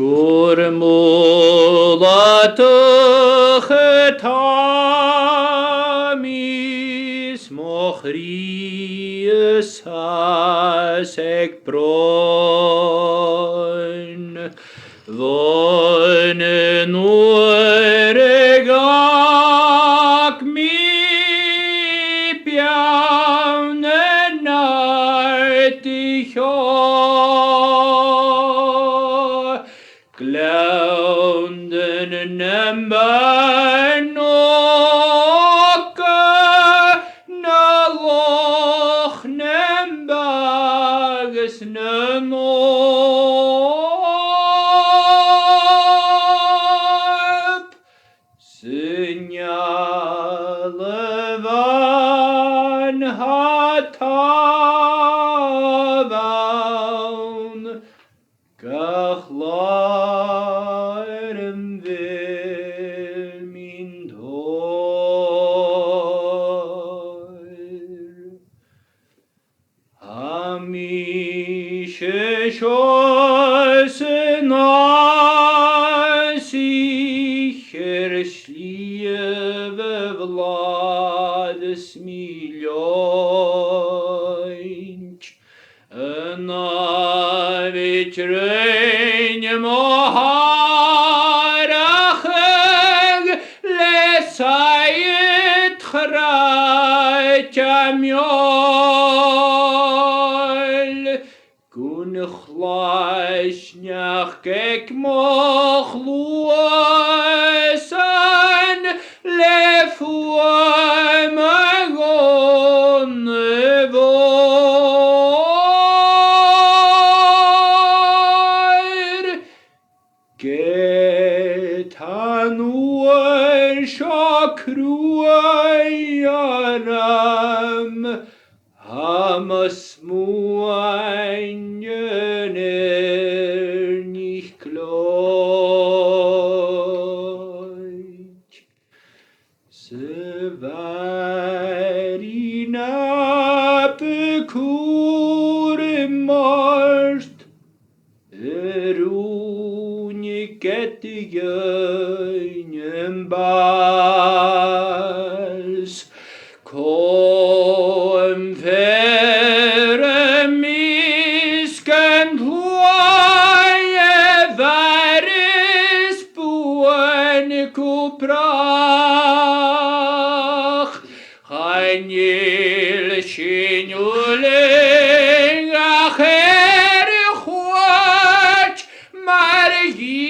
Gurmulatach etamis mochrius hasek bron Vonne nuregak mi piavne narticho Glaunden nembanoka na loch nembages nemop Signalevan hatavan Gachlairem vil min toir Hamishe schoisen sicher schlieve vlades miljoinch Navitrein moharacheg lesayit chramyol Kun chlaishnach kek mochluasan lefuam agon Getanuar shakruayaram hamasmuainer nicht kloit Sevarina bekurmast Gettigen bals kom fere misken ploye varis buen kuprach Hanil shinule acher chwach Marian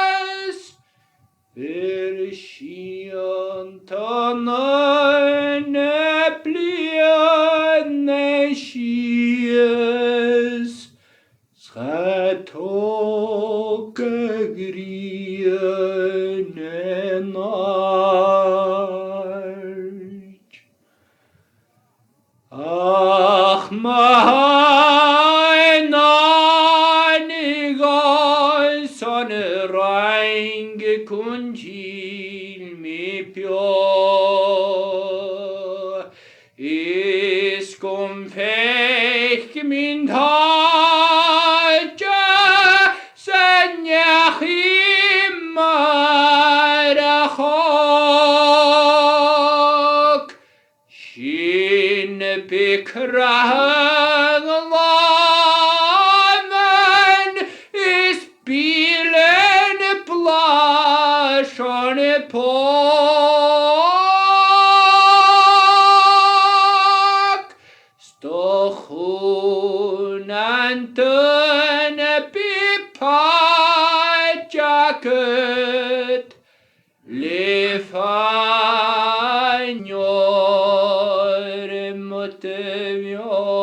buelingas Pershian tanan plian shies Schatok grien Ach mein anigal sonne reingekunchil mi pio Iskum fech min taja senyachim marachok Shin bekragen is bilen plashon pok Stochun anten pipajaket Lefanyor motevyor